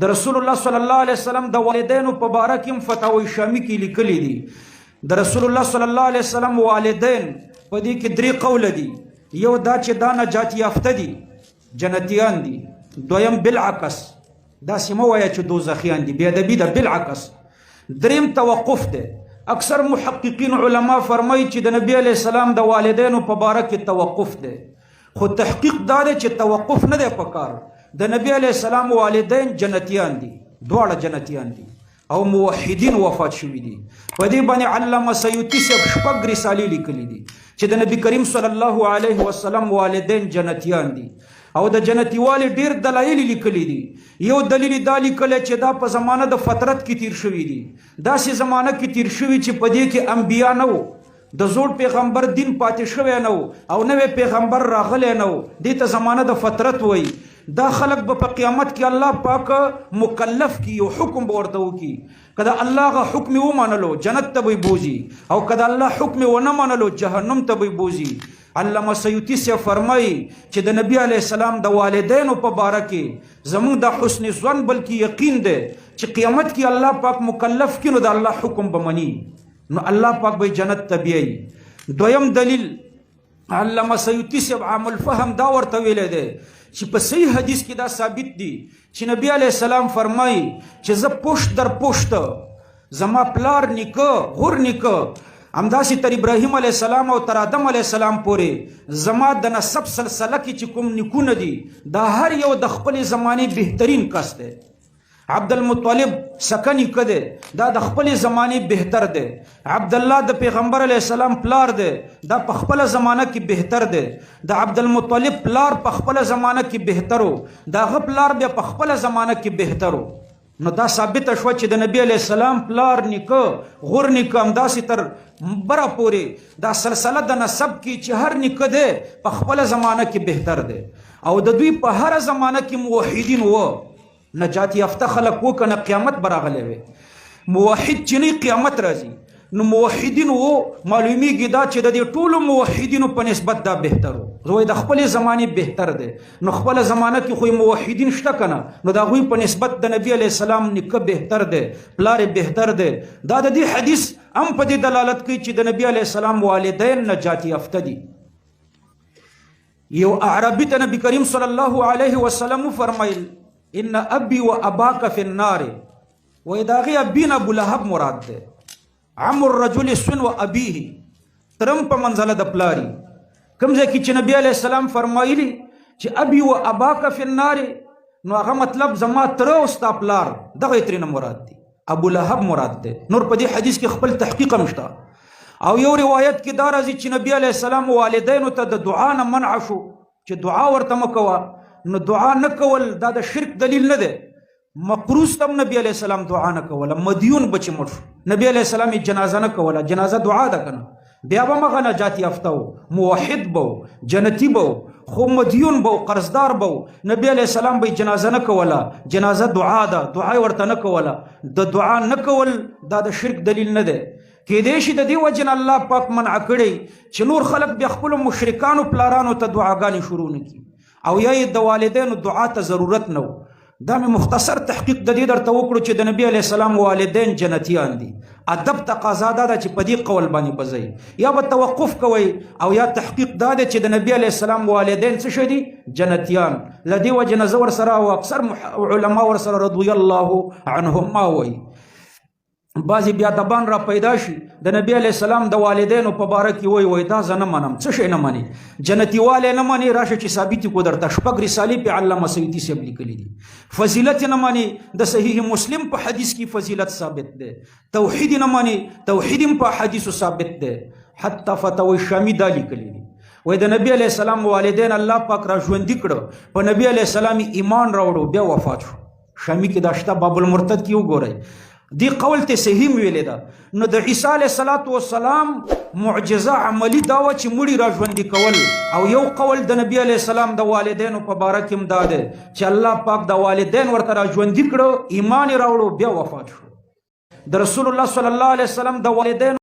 د رسول الله صلی الله علیه وسلم د والدینو په باره کې فتاوی شامی کې لیکلي دي. د رسول الله صلی الله علیه وسلم والدین په دې کې درې قول دي. یو دا چې دا نجات یافته دي، جنتیان دي. دویم بالعکس، دا سیمه وایه چې دوزخیان دي، بې ادبي ده. بالعکس. دریم توقف ده. اکثر محققین علما فرمایي چې د نبی علیه السلام د والدینو په باره کې توقف ده، خو تحقیق دا دی چې توقف نه دی پکار. د نبی علیه السلام والدین جنتیان دي، دواړه جنتیان دي او موحدین وفات شوي دي. په دې باندې علامه سیوطي صاحب شپږ رسالې لیکلي دي چې د نبی کریم صلی الله علیه وسلم والدین جنتیان دي او د جنتی والي ډیر دلایل لیکلي دي. یو دلیل دا لیکلی چې دا په زمانه د فترت کې تیر شوي دي. داسې زمانه کې تیر شوي چې په دې کې انبیا نه وو، د زوړ پیغمبر دین پاتې شوی نه وو او نوی پیغمبر راغلی نه وو. دې ته زمانه د فترت وایي. دا خلق به په قیامت کې الله پاک مکلف کی، یو حکم به ورته وکړي. که د الله غ حکم ومنلو جنت ته به بوځي او که د الله حکم ونه منلو جهنم ته به بوځي. علامه سیوطي صاحب فرمایي چې د نبی علیه السلام د والدینو په باره کې زموږ د حسن ظن بلکې یقین دی چې قیامت کې الله پاک مکلف کی نو د الله حکم به مني، نو الله پاک به جنت ته بیایي. دویم دلیل علامه سیوطي صاحب عام الفهم دا ورته ویلی دی چې په صحیح حدیث کې دا ثابت دي چې نبی علیه السلام فرمایي چې زه پشت در پشت زما پلار نیکه غور نیکه همداسې تر ابراهیم علیه السلام او تر آدم علیه السلام پورې زما د نسب سلسله کې چې کوم نیکونه دي دا هر یو د خپلې زمانې بهترین کس دی. عبدالمطلب سکه نیکه دی، دا د خپلې زمانې بهتر دی. عبدالله د پیغمبر علیه السلام پلار دی، دا په خپله زمانه کې بهتر دی. د عبدالمطلب پلار په خپله زمانه کې بهتر و، د هغه پلار بیا په خپله زمانه کې بهتر و. نو دا ثابته شوه چې د نبی علیه السلام پلار نیکه غور نیکه همداسې تر بره پورې دا سلسله د نسب کې چې هر نیکه دی په خپله زمانه کې بهتر دی او د دوی په هره زمانه کې موحدین و، نجات یافته خلق و، کنه قیامت براغلی وي. موحد چې نه قیامت راځي نو موحدین و، معلومیږي دا چې د دې ټولو موحدینو په نسبت دا بهتر و. زه د خپلې زمانې بهتر دی. نو خپله زمانه کې خو موحدین شته که نه، نو د هغوی په نسبت د نبي علیه السلام نیکه بهتر دی، پلار بهتر دی. دا د دې حدیث هم په دې دلالت کوي چې د نبي علیه السلام والدین نجات یافته دي. یو اعرابي ته نبی کریم صلی الله علیه وسلم فرمایل ان ابي و اباك في النار، و د هغې ابي نه ابو لهب مراد دی. عم الرجل سن و ابیه، ترم په منزله د پلاری. کوم ځای کې چې نبی علیه السلام فرمایلی چې ابي و اباک فی النار، نو هغه مطلب زما تره او ستا پلار، دغه ترې نه مراد دی، ابو لهب مراد دی. نور په دې حدیث کې خپل تحقیق هم شته. او یو روایت کې دا راځي چې نبی علیه السلام والدینو ته د دعا نه منع شو چې دعا ورته مه کوه. نو دعا نه کول دا د شرک دلیل نه دی. مقروض تم نبی علیہ السلام دعا نه کوله، مدیون بچ مړ شو، نبی علیہ السلام جنازه نه کوله. جنازه دعا ده کنه، بیا به مغه نجات یافته و، موحد بو، جنتی بو، خو مدیون بو، قرضدار بو. نبی علیہ السلام به جنازه نه کوله، جنازه دعا ده، دعا ورته نه کوله. د دعا نه کول دا د شرک دلیل نه دی. کېدای شي د دې وجه نه الله پاک منع کړی چې نور خلق بیا خپلو مشرکانو پلارانو ته دعاګانې شروع نه کړي او یا یې د والدینو دعا ته ضرورت نه و. دا مې مختصر تحقیق د دې درته وکړو چې د نبی علیه السلام والدین جنتیان دي. ادب تقاضا دا ده چې په دې قول باندې بځئ، یا به توقف کوئ او یا تحقیق دا ده چې د نبی علیه السلام والدین څه شي دي؟ جنتیان. له دې وجې نه زه ورسره او اکثر علما ورسره رضی الله عنهم ما وایي. بعضې بیادبان را پیدا شي د نبی علیه السلام د والدینو په باره کې وایي دا زه نه منم. څه شی نه مني؟ جنتي والی نه مني. راشه چې ثابت کړو درته. شپږ رسالې په علامه سیوطي صاحب لیکلي دي. فضیلت نه مني، د صحیح مسلم په حدیث کې فضیلت ثابت دی. توحید نه مني، توحید په حدیثو ثابت دی. حتی فتاوی شامی دا لیکلي دي. وای د نبی علیه السلام والدین الله پاک را ژوندي کړه، په نبی علیه السلام ایمان راوړو، بیا وفات شو. شامی کې دا شته، باب المرتد کې وګورئ. دی قول ته صحیح ویلې ده. نو د عیسی علیه السلام معجزه عملی دا وه چې مړي را ژوندي کول. او یو قول د نبی علیه السلام د والدینو په باره کې هم دا دی چې الله پاک د والدین ورته را ژوندي کړه، ایمان یې راوړو، بیا وفات شو. د رسول الله صلی الله علیه وسلم د والدینو